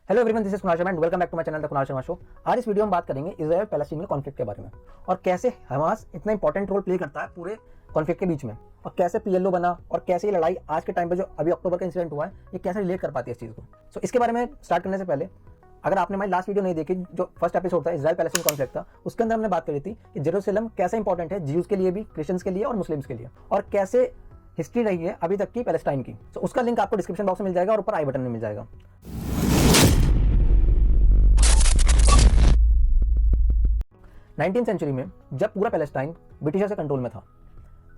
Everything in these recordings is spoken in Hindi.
Hello everyone, this is Kunal Sharma and welcome back to my channel the Kunal Sharma show. आज इस वीडियो में बात करेंगे इजराइल पैलेस्टीन कॉन्फ्लिक्ट के बारे में और कैसे हमास इतना इंपॉर्टेंट रोल प्ले करता है पूरे कॉन्फ्लिक्ट के बीच में और कैसे पीएलओ बना और कैसे ये लड़ाई आज के टाइम पे जो अभी अक्टूबर का इंसिडेंट हुआ है ये कैसे रिलेट कर पाती है इस चीज़ को। सो इसके बारे में स्टार्ट करने से पहले अगर आपने हमारी लास्ट वीडियो नहीं देखी, जो फर्स्ट एपिसोड था इजराइल पैलेस्टीन कॉन्फ्लिक्ट था, उसके अंदर हमने बात करी थी कि जेरूसलम कैसे इंपॉर्टेंट है ज्यूज के लिए भी, क्रिश्चियंस के लिए और मुस्लिम्स के लिए, और कैसे हिस्ट्री रही है अभी तक की पैलेस्टाइन की। तो उसका लिंक आपको डिस्क्रिप्शन बॉक्स में मिल जाएगा और ऊपर आई बटन में मिल जाएगा। 19th सेंचुरी में जब पूरा पैलेस्टाइन ब्रिटिशर से कंट्रोल में था,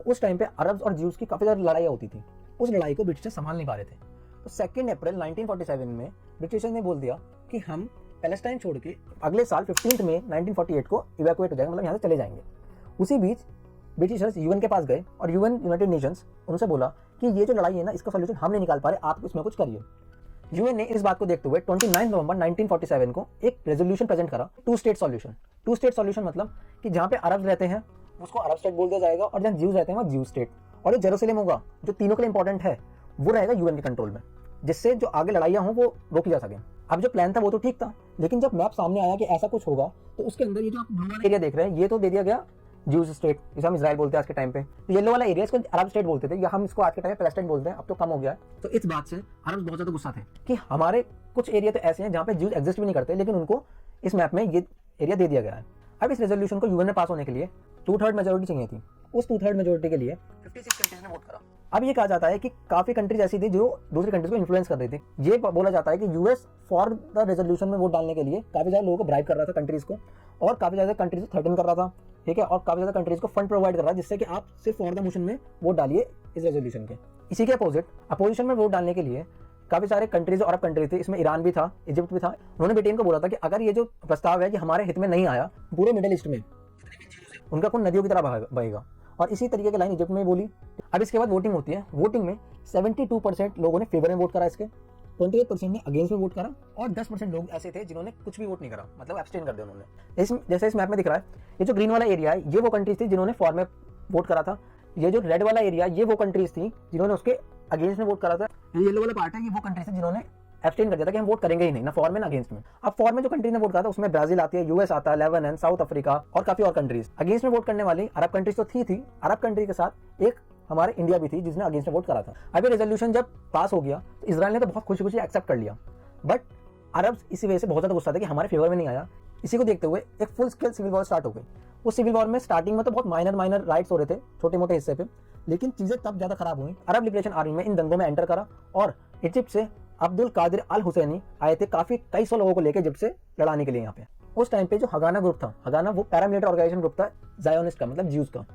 उस टाइम पे अरब्स और ज्यूज की काफ़ी ज़्यादा लड़ाइयाँ होती थी। उस लड़ाई को ब्रिटिशर संभाल नहीं पा रहे थे। तो 2 अप्रैल 1947 में ब्रिटिशर ने बोल दिया कि हम पैलेस्टाइन छोड़ के अगले साल 15 मई 1948 को इवैक्यूएट हो जाएंगे, मतलब यहाँ से चले जाएंगे। उसी बीच ब्रिटिशर्स यूएन के पास गए और यूनाइटेड नेशंस उनसे बोला कि ये जो लड़ाई है ना, इसका सोल्यूशन हम नहीं निकाल पा रहे, आप इसमें कुछ करिए। यूएन ने इस बात को देखते हुए 29 नवंबर 1947 को एक रेजोल्यूशन प्रेजेंट करा, 2 स्टेट सॉल्यूशन। 2 स्टेट सॉल्यूशन मतलब कि जहाँ पे अरब रहते हैं उसको अरब स्टेट बोल दिया जाएगा और जहाँ ज्यूज रहते हैं वहाँ ज्यू स्टेट, और जो जेरूसलम होगा जो तीनों के लिए इंपॉर्टेंट है वो रहेगा यूएन के कंट्रोल में, जिससे जो आगे लड़ाइयाँ हों वो रोकी जा सके। अब जो प्लान था वो तो ठीक था, लेकिन जब मैप सामने आया कि ऐसा कुछ होगा तो उसके अंदर ये जो आप ब्लू वाला एरिया देख रहे हैं ये तो दे दिया गया ज्यूज स्टेट, जिसे हम इजराइल बोलते हैं आज के टाइम पे। तो येलो वाला एरिया इसको अरब स्टेट बोलते थे, या हम इसको आज के टाइम पे पैलेस्टाइन बोलते हैं, अब तो कम हो गया है। तो इस बात से अरब बहुत ज्यादा गुस्सा थे कि हमारे कुछ एरिया तो ऐसे हैं जहाँ पे ज्यूज एग्जिस्ट भी नहीं करते, लेकिन उनको इस मैप में ये एरिया दे दिया गया है। अब इस रेजोल्यूशन को यूएन में पास होने के लिए 2/3 मेजोरिटी चाहिए थी। उस 2/3 मेजोरिटी के लिए 56 कंट्रीज ने वोट करा। अब ये कहा जाता है कि काफी कंट्रीज ऐसी थी जो दूसरी कंट्रीज को इन्फ्लुएंस कर रही थी। ये बोला जाता है कि यूएस फॉर द रेजोल्यूशन में वोट डालने के लिए काफी ज्यादा लोगों को ब्राइब कर रहा था कंट्रीज को, और काफी ज्यादा कंट्रीज को थ्रेटन कर रहा था, ठीक है, और काफी ज्यादा कंट्रीज को फंड प्रोवाइड कर रहा है जिससे कि आप सिर्फ फॉर द मोशन में वोट डालिए इस रेजोल्यूशन के। इसी के अपोजिशन में वोट डालने के लिए काफी सारे कंट्रीज और अरब कंट्रीज थे, इसमें ईरान भी था, इजिप्ट भी था। उन्होंने ब्रिटेन को बोला था कि अगर ये जो प्रस्ताव है कि हमारे हित में नहीं आया, पूरे मिडिल ईस्ट में उनका खून नदियों की तरह बहेगा, और इसी तरीके की लाइन इजिप्ट में बोली। अब इसके बाद वोटिंग होती है। वोटिंग में 72% लोगों ने फेवर में वोट करा इसके, 28% ने अगेंस्ट में वोट करा, और 10% लोग ऐसे थे जिन्होंने कुछ भी वोट नहीं करा, मतलब एब्सटेन कर दिया उन्होंने। जैसे इस मैप में दिख रहा है, ये जो ग्रीन वाला एरिया है ये वो कंट्रीज थी जिन्होंने फॉर में वोट करा था। ये जो रेड वाला एरिया ये वो कंट्रीज थी जिन्होंने उसके अगेंस्ट में वोट करा था। ये येलो वाला पार्ट है, ये वो कंट्रीज थी जिन्होंने एब्सटेन कर दिया था कि हम वोट करेंगे ही नहीं, ना फॉर में ना अगेंस्ट में। अब फॉर में जो कंट्री ने वोट करा था उसमें ब्राजील आती है, यूएस आता है, लेबनान, साउथ अफ्रीका और काफी और कंट्रीज। अगेंस्ट में वोट करने वाली अरब कंट्रीज तो थी। अरब कंट्री के साथ एक हमारे इंडिया भी थी जिसने अगेंस्ट में वोट करा था। अभी रेजोल्यूशन जब पास हो गया तो इजराइल ने तो बहुत खुशी खुशी एक्सेप्ट कर लिया, बट अरब इसी वजह से बहुत ज्यादा गुस्सा था कि हमारे फेवर में नहीं आया। इसी को देखते हुए एक full scale civil war start हो गई। उस सिविल वॉर में स्टार्टिंग में तो बहुत माइनर राइट्स हो रहे थे छोटे मोटे हिस्से पे, लेकिन चीजें तब ज्यादा खराब हुई। अरब लिबरेशन आर्मी में इन दंगों में एंटर करा और इजिप्ट से अब्दुल कादिर अल हुसैनी आए थे, कई सौ लोगों को लेकर इजिप्ट से लड़ाने के लिए यहाँ पे। उस टाइम पे जो हगाना ग्रुप था, हगाना वो पैरामिलिट्री ऑर्गेनाइजेशन ग्रुप था जायोनिस्ट का, मतलब ज्यूज का,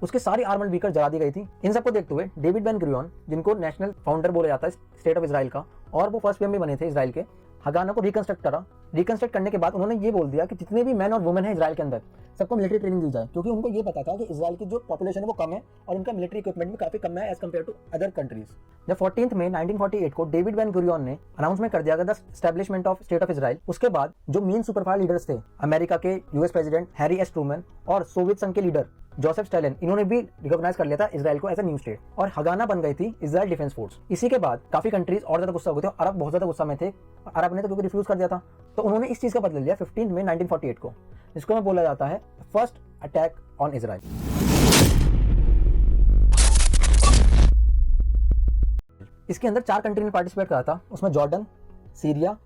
उसके सारी आर्मर्ड व्हीकल जला दी गई थी। इन सबको देखते हुए डेविड बेन गुरियन, जिनको नेशनल फाउंडर बोला जाता है स्टेट ऑफ इजराइल का, और वो फर्स्ट पीएम भी बने थे इजराइल के, हगाना को रिकंस्ट्रक्ट करा। रिकंस्ट्रक्ट करने के बाद उन्होंने ये बोल दिया कि जितने भी मैन और वुमेन है इजराइल के अंदर सबको मिलिट्री ट्रेनिंग दी जाए, क्योंकि उनको ये पता था कि इजराइल की जो पॉपुलेशन है वो कम है और उनका मिलिट्री इक्विपमेंट भी काफी कम है as compare to other countries. जब 14 मई 1948 को डेविड बेन गुरियन ने अनाउंसमेंट कर दिया the establishment of state of Israel, उसके बाद जो मेन सुपर पावर लीडर्स थे, अमेरिका के US president Harry S Truman और सोवियत संघ के लीडर जोसेफ स्टालिन, इन्होंने भी रिकॉग्नाइज कर लिया था इजराइल को एज अ न्यू स्टेट, और हगाना बन गई थी इजराइल डिफेंस फोर्स। इसी के बाद काफी कंट्रीज और ज्यादा गुस्सा हो गए थे, अरब बहुत ज्यादा गुस्सा में थे। अरब ने तो क्योंकि रिफ्यूज कर दिया था, तो उन्होंने इस चीज का बदल लिया 15 मई 1948 को, जिसको में बोला जाता है फर्स्ट अटैक ऑन इजराइल। इसके अंदर 4 कंट्री ने पार्टिसिपेट करा था, उसमें जॉर्डन, सीरिया,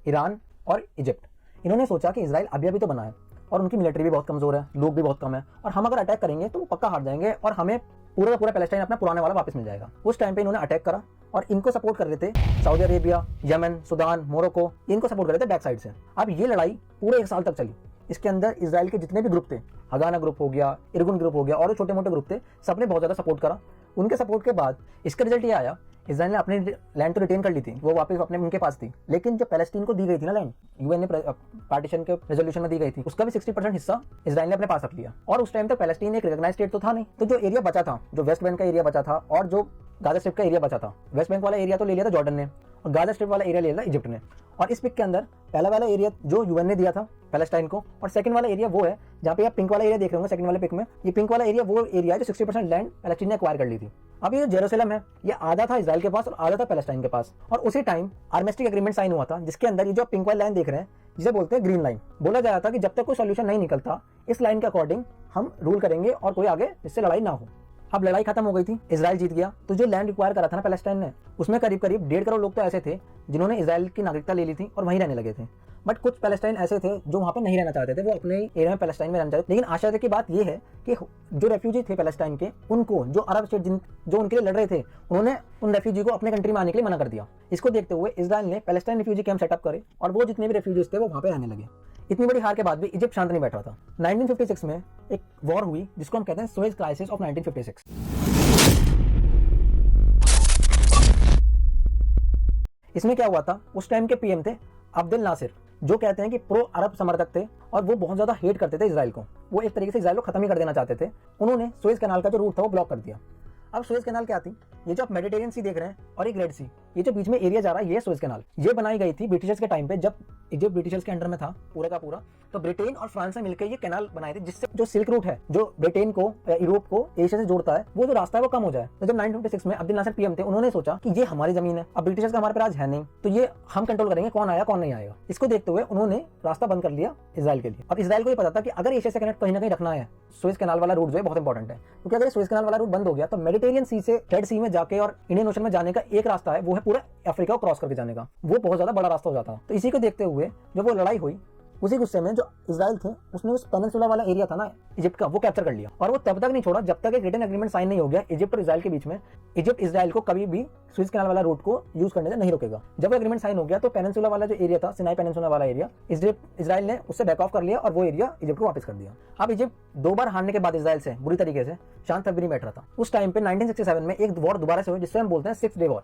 ईरान और इजिप्ट। इन्होंने सोचा कि इजराइल अभी तो बना है और उनकी मिलिट्री भी बहुत कमजोर है, लोग भी बहुत कम है, और हम अगर अटैक करेंगे तो वो पक्का हार जाएंगे और हमें पूरा का पूरा पैलेस्टाइन अपना पुराने वाला वापस मिल जाएगा। उस टाइम पे इन्होंने अटैक करा और इनको सपोर्ट कर रहे थे Saudi Arabia, Yemen, Sudan, Morocco, इनको सपोर्ट कर रहे थे बैक साइड से। अब ये लड़ाई पूरे 1 साल तक चली। इसके अंदर इजराइल के जितने भी ग्रुप थे, हगाना ग्रुप हो गया, इरगुन ग्रुप हो गया, और छोटे मोटे ग्रुप थे, सबने बहुत ज्यादा सपोर्ट करा। उनके सपोर्ट के बाद इसका रिजल्ट ये आया, इजराइल ने अपनी लैंड तो रिटेन कर ली थी, वो वापस अपने उनके पास थी, लेकिन जो पैलेस्टीन को दी गई थी ना लैंड, यूएन ने पार्टीशन के रेजोल्यूशन में दी गई थी, उसका भी 60% हिस्सा इजराइल ने अपने पास रख लिया। और उस टाइम तक पैलेस्टीन एक रिकॉग्नाइज्ड स्टेट तो था नहीं, तो जो एरिया बचा था, जो वेस्ट बैंक का एरिया बचा था और जो गाजा स्ट्रिप का एरिया बचा था, वेस्ट बैंक वाला एरिया तो ले लिया था जॉर्डन ने, और गाजा स्ट्रिप वाला एरिया ले लिया था इजिप्ट ने। और इस पिक के अंदर पहला वाला एरिया जो यूएन ने दिया था पैलेस्टाइन को, और सेकंड वाला एरिया वो है जहाँ पे आप पिंक वाला एरिया देख रहे होंगे सेकंड वाले पिक में। ये पिंक वाला एरिया वो एरिया है जो 60% लैंड पैलेस्टीन ने एक्वायर कर ली थी। अब ये जो जेरूसलम है ये आधा था इजराइल के पास और आधा था पैलेस्टाइन के पास। और उसी टाइम आर्मिस्टिक एग्रीमेंट साइन हुआ था जिसके अंदर ये जो पिंक वाली लाइन देख रहे हैं जिसे बोलते हैं ग्रीन लाइन, बोला जाता था कि जब तक कोई सोल्यूशन नहीं निकलता इस लाइन के अकॉर्डिंग हम रूल करेंगे और कोई आगे इससे लड़ाई ना हो। अब लड़ाई खत्म हो गई थी, इजराइल जीत गया, तो जो लैंड रिक्वायर करा था ना पैलेस्टाइन ने उसमें करीब करीब 1.5 करोड़ लोग तो ऐसे थे जिन्होंने इजराइल की नागरिकता ले ली थी और वहीं रहने लगे थे। बट कुछ पैलेस्टाइन ऐसे थे जो वहाँ पर नहीं रहना चाहते थे, वो अपने एरिया में पैलेस्टाइन में रहना चाहते थे। लेकिन आश्चर्य की बात यह है कि जो रेफ्यूजी थे पैलेस्टाइन के, उनको जो अरब स्टेट जो उनके लिए लड़ रहे थे उन्होंने उन रेफ्यूजी को अपने कंट्री में आने के लिए मना कर दिया। इसको देखते हुए इजराइल ने पैलेस्टाइन रेफ्यूजी कैंप सेटअप करे और वो जितने भी रेफ्यूजीज थे वो वहाँ पे रहने लगे। इतनी बड़ी हार के बाद भी इजिप्ट शांत नहीं बैठ रहा था। 1956 में एक वॉर हुई जिसको हम कहते हैं सुएज क्राइसिस ऑफ 1956। इसमें क्या हुआ था, उस टाइम के पीएम थे अब्दुल नासिर, जो कहते हैं कि प्रो अरब समर्थक थे और वो बहुत ज्यादा हेट करते थे इजराइल को। वो एक तरीके से इजराइल को खत्म ही कर देना चाहते थे। उन्होंने सुएज कैनाल का जो रूट था वो ब्लॉक कर दिया। अब सुएज कैनाल क्या थी, ये जो आप मेडिटेरियन सी देख रहे हैं और एक रेड सी, ये जो बीच में एरिया जा रहा है ये सुएज कैनाल। ये बनाई गई थी ब्रिटिशर्स के टाइम पे, जब इजिप्ट ब्रिटिशर्स के अंडर में था पूरा का पूरा, तो ब्रिटेन और फ्रांस ने मिलकर ये कैनाल बनाए थे जिससे जो सिल्क रूट है जो ब्रिटेन को यूरोप को एशिया से जोड़ता है वो जो रास्ता है वो कम हो जाए। तो जब 1956 में अब्दुल नासिर पीएम थे उन्होंने सोचा कि ये हमारी जमीन है, अब ब्रिटिशर्स का हमारे पास है नहीं, तो ये हम कंट्रोल करेंगे कौन आया कौन नहीं आएगा। इसको देखते हुए उन्होंने रास्ता बंद कर लिया इजराइल के लिए। अब इजराइल को ये पता था कि अगर एशिया से कनेक्ट कहीं ना कहीं रखना है सुएज कैनाल वाला रूट जो है बहुत इंपॉर्टेंट है, क्योंकि अगर सुएज कैनाल वाला रूट बंद हो गया तो मेडिटेरियन सी से रेड सी में जाके और इंडियन ओशन में जाने का एक रास्ता है वो है पूरा अफ्रीका को क्रॉस करके जाने का, वो बहुत ज्यादा बड़ा रास्ता हो जाता है। तो इसी को देखते हुए जब वो लड़ाई हुई उसी गुस्से में जो इजराइल थे उसने उस पेनिनसुला वाला एरिया था ना इजिप्ट का वो कैप्चर कर लिया। और वो तब तक नहीं छोड़ा जब तक एक रिटन एग्रीमेंट साइन नहीं हो गया इजिप्ट और इजराइल के बीच में। इजिप्ट इजराइल को कभी भी सुएज कैनाल वाला रूट को यूज करने से नहीं रोकेगा। जब वो एग्रीमेंट साइन हो गया तो पेनिनसुला वाला जो एरिया था, सिनाई पेनिनसुला वाला एरिया, इजराइल ने उससे बैक ऑफ कर लिया और वो एरिया इजिप्ट को वापस कर दिया। अब इजिप्ट 2 बार हारने के बाद इजराइल से बुरी तरीके से शांत तब भी नहीं बैठ रहा था। उस टाइम पे 1967 में एक वॉर दोबारा से हुई जिससे हम बोलते हैं 6 डे वॉर।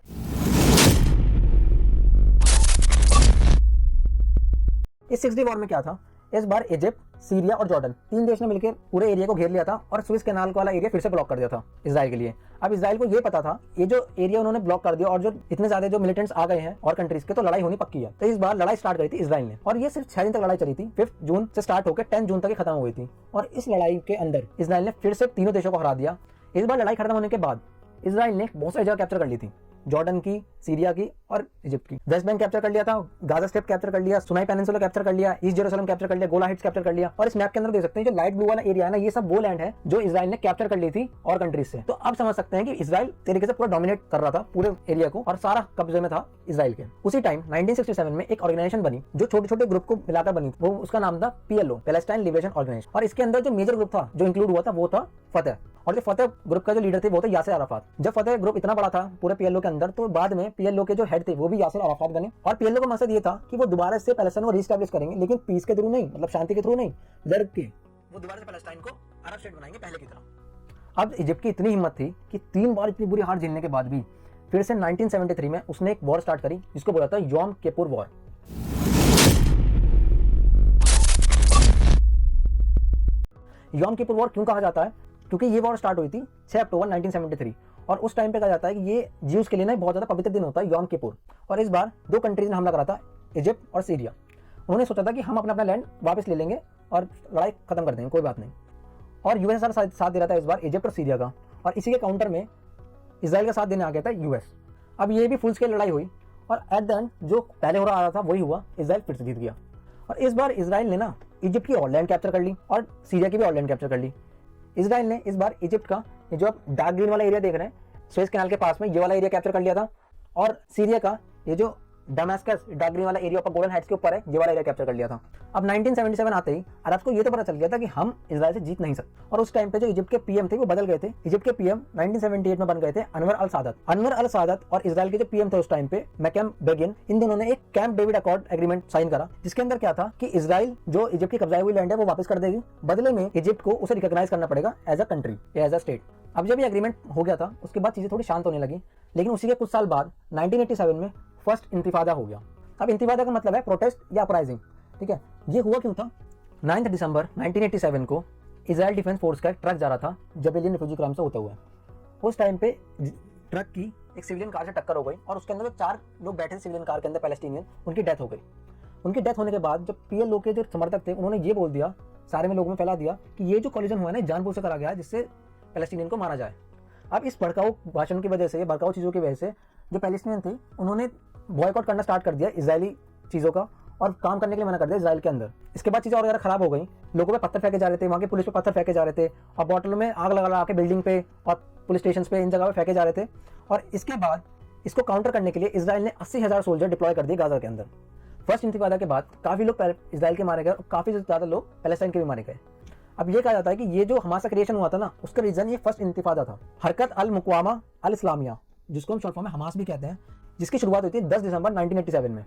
इस 6 डे वॉर में क्या था, इस बार इजिप्ट, सीरिया और जॉर्डन 3 देश ने मिलकर पूरे एरिया को घेर लिया था और सुएज कैनाल वाला एरिया फिर से ब्लॉक कर दिया था इजराइल के लिए। अब इजराइल को ये पता था ये जो एरिया उन्होंने ब्लॉक कर दिया और जो इतने ज्यादा जो मिलिटेंट्स आ गए हैं और कंट्रीज के, तो लड़ाई होनी पक्की है। तो इस बार लड़ाई स्टार्ट करी थी इजराइल ने और ये सिर्फ 6 दिन तक लड़ाई चली थी। 5 जून से स्टार्ट होकर 10 जून तक खत्म हो गई थी। और इस लड़ाई के अंदर इजराइल ने फिर से तीनों देशों को हरा दिया। इस बार लड़ाई खत्म होने के बाद इजराइल ने बहुत सारी जगह कैप्चर कर ली थी, जॉर्डन की, सीरिया की और इजिप्ट की। वेस्ट बैंक कैप्चर कर लिया था, गाजा स्ट्रिप कैप्चर कर लिया, सुनाई पेनिनसुला कैप्चर कर लिया, ईस्ट जेरूसलम कैप्चर कर लिया, गोला हाइट्स कैप्चर कर लिया। और इस मैप के अंदर देख सकते हैं जो लाइट ब्लू वाला एरिया है ना, ये सब वो लैंड है जो इजराइल ने कैप्चर कर ली थी और कंट्रीज से। तो आप समझ सकते हैं कि इजराइल तरीके से पूरा डोमिनेट कर रहा था पूरे एरिया को और सारा कब्जे में था इजराइल के। उसी टाइम 1967 में एक ऑर्गेनाइजेशन बनी जो छोटे छोटे ग्रुप को मिलाकर बनी, वो उसका नाम था PLO, पैलेस्टाइन लिबरेशन ऑर्गेनाइजेशन। और इसके अंदर जो मेजर ग्रुप था जो इंक्लूड हुआ था वो था फतेह। और जो फतेह ग्रुप का जो लीडर थे वो था यासिर अराफात। जब फतेह ग्रुप इतना बड़ा था पूरे PLO के अंदर, तो बाद में PLO के जो हेड थे वो भी यासिर अराफात बने। और PLO का मकसद ये था कि वो दोबारा से पैलेस्टाइन को रीस्टैब्लिश करेंगे, लेकिन पीस के थ्रू नहीं, मतलब शांति के थ्रू नहीं, लड़ के वो दोबारा से पैलेस्टाइन को अरब स्टेट बनाएंगे पहले की तरह। अब इजिप्ट की इतनी हिम्मत थी कि 3 बार इतनी बुरी हार झेलने के बाद भी फिर से 1973 में उसने एक वॉर स्टार्ट करी जिसको बोला था योम किपुर वॉर। योम किपुर वॉर क्यों कहा जाता है, क्योंकि ये वॉर स्टार्ट हुई थी 6 अक्टूबर 1973 और उस टाइम पे कहा जाता है कि ये ज्यूज के लिए ना बहुत ज्यादा पवित्र दिन होता है योम किपुर। और इस बार 2 कंट्रीज ने हमला करा था, इजिप्ट और सीरिया। उन्होंने सोचा था कि हम अपना लैंड वापस ले लेंगे और लड़ाई खत्म कर देंगे, कोई बात नहीं। और यूएस साथ दे रहा था इस बार इजिप्ट और सीरिया का, और इसी के काउंटर में इजराइल का साथ देने आ गया था यूएस। अब ये भी फुल स्केल लड़ाई हुई और एट द एंड जो पहले हो रहा था वही हुआ, इजराइल फिर से जीत गया। और इस बार इजराइल ने ना इजिप्ट की और लैंड कैप्चर कर ली और सीरिया की भी और लैंड कैप्चर कर ली। इजराइल ने इस बार इजिप्ट का ये जो आप डार्क ग्रीन वाला एरिया देख रहे हैं सुएज कैनाल के पास में, ये वाला एरिया कैप्चर कर लिया था। और सीरिया का ये जो डमास्कस डार्क ग्रीन वाला एरिया ऊपर गोलन हाइट्स के ऊपर है, ये वाला एरिया कैप्चर कर लिया था। अब 1977 आते ही अरब को ये तो पता चल गया था कि हम इजराइल से जीत नहीं सकते। और उस टाइम पे जो इजिप्ट के पीएम थे वो बदल गए थे। इजिप्ट के पीएम 1978 में बन गए थे अनवर अल सादत। अनवर अल सादत और इजराइल के जो पीएम थे उस टाइम पे मैकम बेगिन, इन दोनों ने एक camp David accord agreement sign करा, जिसके अंदर क्या था कि इजराइल जो इजिप्ट की कब्जाई हुई लैंड है वो वापस कर देगी, बदले में इजिप्ट को उसे रिकॉग्नाइज करना पड़ेगा एज अ कंट्री या एज अ स्टेट। अब जब ये एग्रीमेंट हो गया था उसके बाद चीजें थोड़ी शांत होने लगी, लेकिन उसी के कुछ साल बाद 1987 में फर्स्ट इंतिफादा हो गया। अब इंतिफादा का मतलब है प्रोटेस्ट या अपराइजिंग, ठीक है। ये हुआ क्यों था, 9 दिसंबर 1987 को इजराइल डिफेंस फोर्स का एक ट्रक जा रहा था जबेलियन रिफ्यूजी कैंप से होता हुआ। उस टाइम पे ट्रक की एक सिविलियन कार से टक्कर हो गई और उसके अंदर जो 4 लोग बैठे थे सिविलियन कार के अंदर पैलेस्टीनियन, उनकी डेथ हो गई। उनकी डेथ होने के बाद जो पीएलओ के जो समर्थक थे उन्होंने ये बोल दिया, सारे में लोगों में फैला दिया कि ये जो कॉलिजन हुआ है ना जानबूझ से करा गया है जिससे पैलेस्टीनियन को मारा जाए। अब इस भड़काऊ भाषण की वजह से, भड़काऊ चीज़ों की वजह से जो पैलेस्टीनियन थे उन्होंने बॉयकॉट करना स्टार्ट कर दिया इजरायली चीज़ों का और काम करने के लिए मना कर दिया इजराइल के अंदर। इसके बाद चीज़ें और ज़्यादा खराब हो गई, लोगों पे पत्थर फेंके जा रहे थे, वहाँ की पुलिस पे पत्थर फेंके जा रहे थे और बॉटलों में आग लगा के बिल्डिंग पे और पुलिस स्टेशन पे इन जगह पे फेंके जा रहे थे। और इसके बाद इसको काउंटर करने के लिए इजराइल ने 80,000 सोल्जर डिप्लॉय कर दिए गाजा के अंदर। फर्स्ट इंतिफादा के बाद काफ़ी लोग इजराइल के मारे गए और काफ़ी ज़्यादा लोग पैलेस्टाइन के भी मारे गए। अब ये कहा जाता है कि ये जो हमास का क्रिएशन हुआ था ना, उसका रीज़न ये फर्स्ट इंतिफादा था। हरकत अल मुक़ावमा अल इस्लामिया, जिसको हम शॉर्ट फॉर्म में हमास भी कहते हैं, जिसकी शुरुआत हुई थी 10 दिसंबर 1987 में।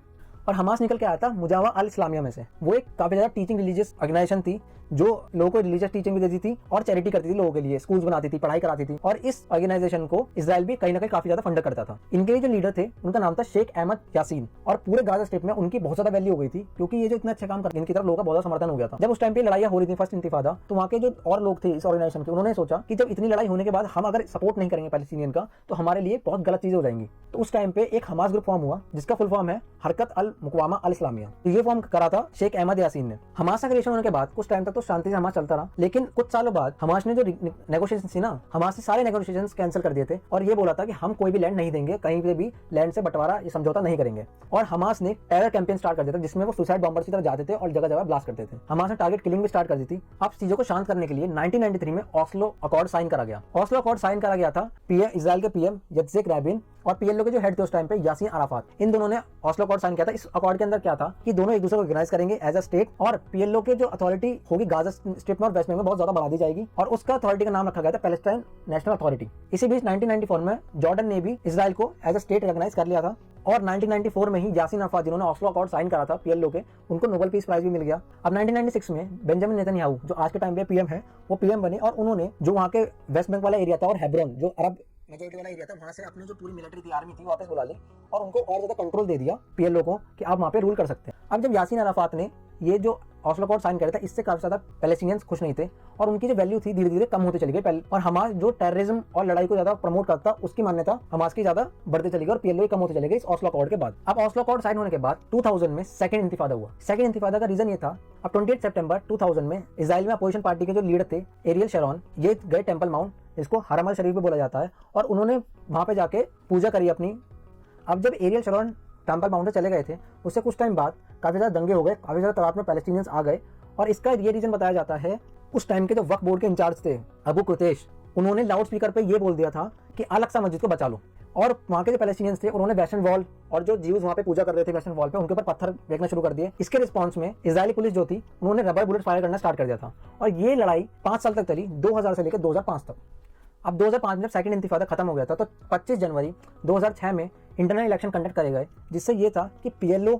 और हमास निकल के आया था मुजावा अल इस्लामिया में से। वो एक काफ़ी ज़्यादा टीचिंग रिलीजियस ऑर्गेनाइजेशन थी जो लोगों को रिलीजियस टीचिंग भी देती थी और चैरिटी करती थी, लोगों के लिए स्कूल्स बनाती थी, पढ़ाई कराती थी। और इस ऑर्गेनाइजेशन को इजराइल भी कहीं ना कहीं काफ़ी ज़्यादा फंड करता था। इनके जो लीडर थे उनका नाम था शेख अहमद यासीन और पूरे गाजा स्ट्रिप में उनकी बहुत ज़्यादा वैल्यू हो गई थी क्योंकि ये जो इतना अच्छा काम करते इनकी तरफ लोगों का बहुत समर्थन हो गया था। जब उस टाइम पे लड़ाइयाँ हो रही थी फर्स्ट इंतिफादा, तो वहाँ के जो और लोग थे इस ऑर्गेनाइजेशन के, उन्होंने सोचा कि जब इतनी लड़ाई होने के बाद हम अगर सपोर्ट नहीं करेंगे पैलेस्टीनियन का तो हमारे लिए बहुत गलत चीज़ें हो जाएंगी। तो उस टाइम पे एक हमास ग्रुप फॉर्म हुआ जिसका फुल फॉर्म है हरकत अल मुक़ावमा अल इस्लामिया। ये फॉर्म करा था शेख अहमद यासीन ने। हमास का क्रिएशन होने के बाद कुछ टाइम तक तो शांति से हमास चलता रहा, लेकिन कुछ सालों बाद हमास ने जो नेगोशिएशन थी ना, हमास ने सारे नेगोशिएशन कैंसिल कर दिए थे और ये बोला था कि हम कोई भी लैंड नहीं देंगे, कहीं पे भी लैंड से बंटवारा ये समझौता नहीं करेंगे। और हमास ने टेरर कैंपेन स्टार्ट कर दिया था जिसमें वो सुसाइड बॉम्बर्स की तरफ जाते थे और जगह जगह ब्लास्ट करते थे। हमास ने टारगेट किलिंग भी स्टार्ट कर दी थी। अब चीजों को शांत करने के लिए 1993 में ऑस्लो अकॉर्ड साइन करा गया। ऑस्लो अकॉर्ड साइन करा गया था इजराइल के पीएम यत्सेक रैबिन और पीएलओ के जो हेड थे उस टाइम पे यासीन अराफात, इन दोनों ने ऑस्लो अकॉर्ड साइन किया था। इस अकॉर्ड के अंदर क्या था कि दोनों एक दूसरे को ऑर्गेनाइज करेंगे एज अ स्टेट और पीएलओ के जो अथॉरिटी होगी गाजा स्ट्रिप में और वेस्ट बैंक में बहुत ज्यादा बढ़ा दी जाएगी और उसका अथॉरिटी का नाम रखा गया था पैलेस्टाइन नेशनल अथॉरिटी। इसी बीच 1994 में जॉर्डन ने भी इजराइल को एज अ स्टेट रिकॉग्नाइज कर लिया था और 1994 में ही यासीन अराफात जिन्होंने ऑस्लो अकॉर्ड साइन करा था पीएलओ के, उनको नोबेल पीस प्राइज भी मिल गया। अब 1996 में बेंजामिन नेतन्याहू जो आज के टाइम पे पीएम है, वो पीएम बने और उन्होंने जो वहाँ के वेस्ट बैंक वाला एरिया था और हेब्रोन जो अरब मेजोरिटी वाला एरिया था, वहाँ से अपनी जो पूरी मिलिट्री थी, आर्मी थी, वापस बुला ली और उनको और ज़्यादा कंट्रोल दे दिया पीएलओ को कि आप वहाँ पे रूल कर सकते हैं। अब जब यासीन अराफात ने ये जो ऑस्लो अकॉर्ड साइन किया था, इससे काफी ज्यादा पैलेस्टीनियंस खुश नहीं थे और उनकी जो वैल्यू थी धीरे धीरे कम होती चली गई। और हमास जो टेररिज्म और लड़ाई को ज्यादा प्रमोट करता, उसकी मान्यता हमास की ज्यादा बढ़ती चली गई और पीएलओ कम होती चली गई इस ऑस्लो अकॉर्ड के बाद। अब ऑस्लो अकॉर्ड साइन होने के बाद 2000 में सेकंड इंतिफादा हुआ। सेकंड इंतिफादा का रीजन ये था, अब 28 सितंबर 2000 में इजराइल में अपोजिशन पार्टी के जो लीडर थे एरियल शेरॉन, ये गए टेम्पल माउंट, इसको हरम अल शरीफ भी बोला जाता है, और उन्होंने वहां पे जाके पूजा करी अपनी। अब जब एरियल शेरॉन टेम्पल माउंट से चले गए थे, उससे कुछ टाइम बाद काफी ज्यादा दंगे हो गए, काफी ज्यादा तादाद में पैलेस्टीनियंस आ गए और इसका ये रीजन बताया जाता है उस टाइम के जो वक्फ बोर्ड के इंचार्ज थे अबू कुरैश, उन्होंने लाउड स्पीकर पे ये बोल दिया था कि अल अक्सा मस्जिद को बचा लो। और वहाँ के जो पैलेस्टीनियंस थे उन्होंने वेस्टर्न वॉल और जो ज्यूज वहाँ पे पूजा कर रहे थे वेस्टर्न वॉल पे, उनके ऊपर पत्थर फेंकना शुरू कर दिए। इसके रिस्पॉन्स में इजरायली पुलिस जो थी उन्होंने रबर बुलेट फायर करना स्टार्ट कर दिया था और ये लड़ाई 5 साल तक चली, 2000 से लेकर 2005 तक। अब 2005 में जब सेकंड इंतिफादा खत्म हो गया था तो 25 जनवरी 2006 में इंटरनल इलेक्शन कंडक्ट करे गए, जिससे ये था कि पीएलओ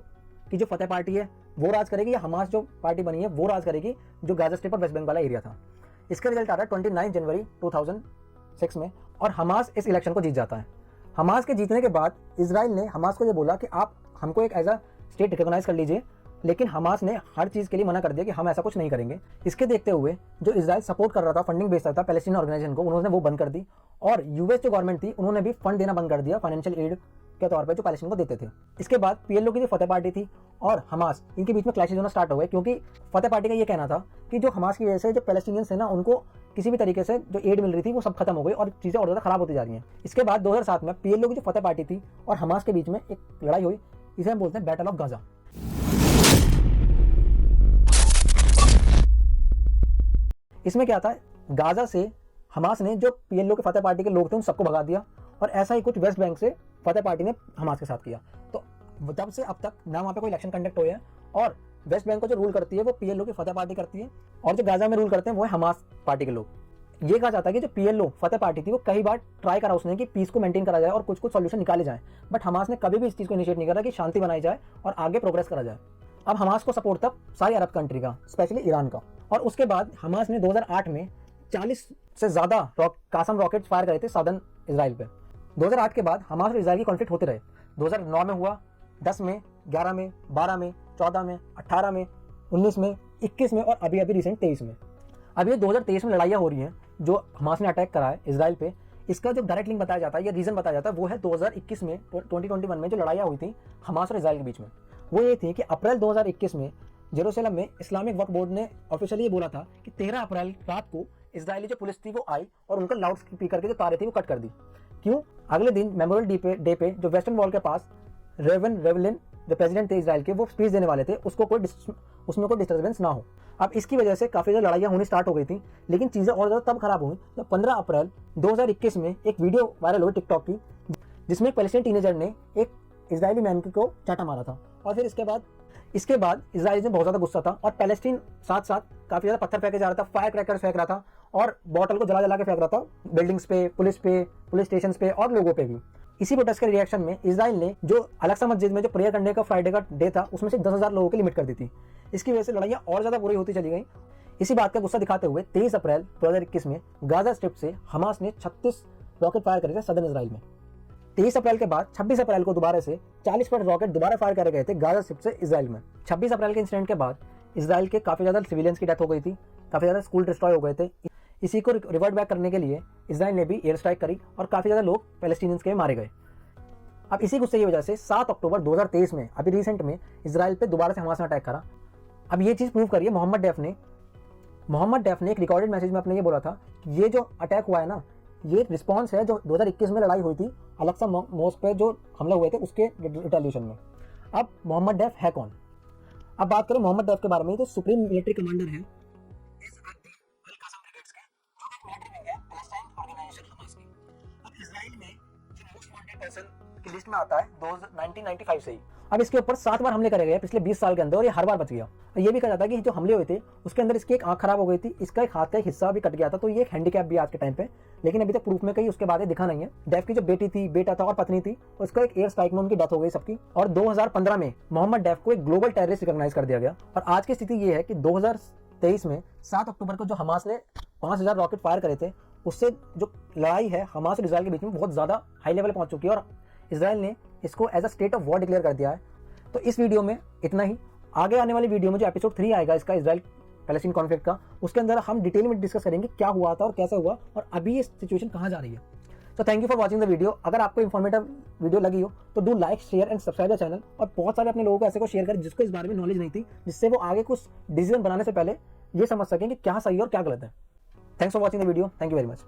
की जो फतेह पार्टी है वो राज करेगी या हमास जो पार्टी बनी है वो राज करेगी, जो गाजा स्ट्रिप और वेस्ट बैंक वाला एरिया था। इसका रिजल्ट आ रहा है 29 जनवरी 2006 में और हमास इस इलेक्शन को जीत जाता है। हमास के जीतने के बाद इजराइल ने हमास को ये बोला कि आप हमको एक एज अ स्टेट रिकॉग्नाइज कर लीजिए, लेकिन हमास ने हर चीज़ के लिए मना कर दिया कि हम ऐसा कुछ नहीं करेंगे। इसके देखते हुए जो इजराइल सपोर्ट कर रहा था, फंडिंग भेजता था पैलेस्टीन ऑर्गेनाइजेशन को, उन्होंने वो बंद कर दी और यूएस जो गवर्नमेंट थी उन्होंने भी फंड देना बंद कर दिया फाइनेंशियल एड के तौर पे जो पैलेस्टीन को देते थे। इसके बाद पीएलओ की जो फतेह पार्टी थी और हमास, इनके बीच में क्लैशेज होना स्टार्ट हो गए क्योंकि फतेह पार्टी का ये कहना था कि जो हमास की वजह से जो पैलेस्टीनियंस है ना, उनको किसी भी तरीके से जो एड मिल रही थी वो सब खत्म हो गई और चीज़ें और ज़्यादा खराब होती जा रही हैं। इसके बाद 2007 में पीएलओ की जो फतेह पार्टी थी और हमास के बीच में एक लड़ाई हुई, इसे हम बोलते हैं बैटल ऑफ गाजा। इसमें क्या था, गाजा से हमास ने जो पीएलओ के फतेह पार्टी के लोग थे उन सबको भगा दिया और ऐसा ही कुछ वेस्ट बैंक से फतेह पार्टी ने हमास के साथ किया। तो तब से अब तक ना वहाँ पे कोई इलेक्शन कंडक्ट हुए हैं और वेस्ट बैंक को जो रूल करती है वो पीएलओ की फतेह पार्टी करती है और जो गाजा में रूल करते हैं वो है हमास पार्टी के लोग। ये कहा जाता है कि जो पीएलओ फतेह पार्टी थी वो कई बार ट्राई करा उसने कि पीस को मेंटेन करा जाए और कुछ कुछ सॉल्यूशन निकाले जाए, बट हमास ने कभी भी इस चीज़ को इनिशिएट नहीं करा कि शांति बनाई जाए और आगे प्रोग्रेस करा जाए। अब हमास को सपोर्ट था सारी अरब कंट्री का, स्पेशली ईरान का। और उसके बाद हमास ने 2008 में 40 से ज़्यादा कासम रॉकेट फायर करे थे साउदर्न इजराइल पे। 2008 के बाद हमास और इजराइल की कॉन्फ्लिक्ट होते रहे। 2009 में हुआ, 10 में, 11 में, 12 में, 14 में, 18 में, 19 में, 21 में और अभी अभी रिसेंट 23 में। अब ये 2023 में लड़ाइयाँ हो रही हैं जो हमास ने अटैक करा है इजराइल पे। इसका जो डायरेक्ट लिंक बताया जाता है या रीजन बताया जाता है वो है 2021 में 2021 में जो लड़ाइयाँ हुई थी हमास और इजराइल के बीच में। वो ये थी कि अप्रैल 2021 में जेरूसलम में इस्लामिक वक्फ बोर्ड ने ऑफिशियली ये बोला था कि 13 अप्रैल रात को इजरायली जो पुलिस थी वो आई और उनका लाउड स्पीकर के जो तारे थी वो कट कर दी। क्यों? अगले दिन मेमोरियल डे पे जो वेस्टर्न वॉल के पास रेवलिन जो प्रेसिडेंट थे इजराइल के वो स्पीच देने वाले थे, उसमें कोई डिस्टर्बेंस ना हो। अब इसकी वजह से काफ़ी ज़्यादा लड़ाइयाँ होनी स्टार्ट हो गई थी, लेकिन चीज़ें और ज़्यादा तब खराब हुई जब 15 अप्रैल 2021 में एक वीडियो वायरल हुई टिकटॉक की, जिसमें एक पैलेस्टाइन टीनेजर ने एक इजरायली मैन को चाटा मारा था। और फिर इसके बाद इजराइल में बहुत ज़्यादा गुस्सा था और पैलेस्टीन साथ साथ काफ़ी ज़्यादा पत्थर फेंके जा रहा था, फायर क्रैकर्स फेंक रहा था और बॉटल को जला के फेंक रहा था बिल्डिंग्स पे, पुलिस स्टेशन पे और लोगों पे भी। इसी प्रोटेस्ट के रिएक्शन में इजराइल ने जो अल-अक्सा मस्जिद में जो प्रेयर करने का फ्राइडे का डे था उसमें से 10,000 लोगों की लिमिट कर दी थी। इसकी वजह से लड़ाइयाँ और ज़्यादा बुरी होती चली गई। इसी बात का गुस्सा दिखाते हुए 23 अप्रैल 2021 में गाजा स्ट्रिप से हमास ने 36 रॉकेट फायर करे थे सदर्न इजराइल में। 23 अप्रैल के बाद 26 अप्रैल को दोबारा से 40 पर रॉकेट दोबारा फायर करे गए थे गाजा स्ट्रिप से इजराइल में। 26 अप्रैल के इंसिडेंट के बाद इजराइल के काफ़ी ज़्यादा सिविलियंस की डेथ हो गई थी, काफ़ी ज़्यादा स्कूल डिस्ट्रॉय हो गए थे। इसी को रिवर्ट बैक करने के लिए इजराइल ने भी एयर स्ट्राइक करी और काफ़ी ज़्यादा लोग पैलेस्टीनियंस के मारे गए। अब इसी गुस्से की वजह से 7 अक्टूबर 2023 में अभी रिसेंट में इजराइल पे दोबारा से हमास ने अटैक करा। अब ये चीज़ प्रूव करिए मोहम्मद डेफ ने एक रिकॉर्डेड मैसेज में अपने ये बोला था कि ये जो अटैक हुआ है ना, ये रिस्पॉन्स है जो 2021 में लड़ाई हुई थी अल-अक्सा मॉस्क पे जो हमले हुए थे उसके रिटेलिएशन में। अब मोहम्मद डेफ है कौन? अब बात करें मोहम्मद डेफ के बारे में, तो सुप्रीम मिलिट्री कमांडर है की लिस्ट में आता है 1995 से ही। अब इसके ऊपर 7 बार हमले करे गए पिछले 20 साल के अंदर और ये हर बार बच गया। और ये भी कहा जाता है कि जो हमले हुए थे उसके अंदर इसकी एक आंख खराब हो गई थी, इसका एक हाथ का एक हिस्सा भी कट गया था, तो ये एक हैंडीकैप भी आज के टाइम पे, लेकिन अभी तक प्रूफ में कहीं उसके बाद दिखा नहीं है। डेफ की जो बेटा था और पत्नी थी, उसका एक एयर स्ट्राइक में उनकी डेथ हो गई सबकी। और 2015 में मोहम्मद डेफ को एक ग्लोबल टेररिस्ट रिकॉग्नाइज कर दिया गया। और आज की स्थिति ये है कि 2023 में 7 अक्टूबर को जो हमास ने 5000 रॉकेट फायर करे थे, उससे जो लड़ाई है हमास और इजराइल के बीच में बहुत ज़्यादा हाई लेवल पहुंच चुकी है और इजराइल ने इसको as a state of war declare कर दिया है। तो इस वीडियो में इतना ही। आगे आने वाली वीडियो में जो एपिसोड 3 आएगा इसका इजराइल पैलेस्टीन कॉन्फ्लिक्ट का, उसके अंदर हम डिटेल में डिस्कस करेंगे क्या हुआ था और कैसे हुआ और अभी ये सिचुएशन कहाँ जा रही है। तो thank you for watching the video. अगर आपको इन्फॉर्मेटिव वीडियो लगी हो तो do like, share and subscribe the channel और बहुत सारे अपने लोगों को ऐसे को शेयर करें जिसको इस बारे में नॉलेज नहीं थी, जिससे वो आगे कुछ डिसीजन बनाने से पहले ये समझ सकें कि क्या सही और क्या गलत है। Thanks for watching the video. Thank you very much.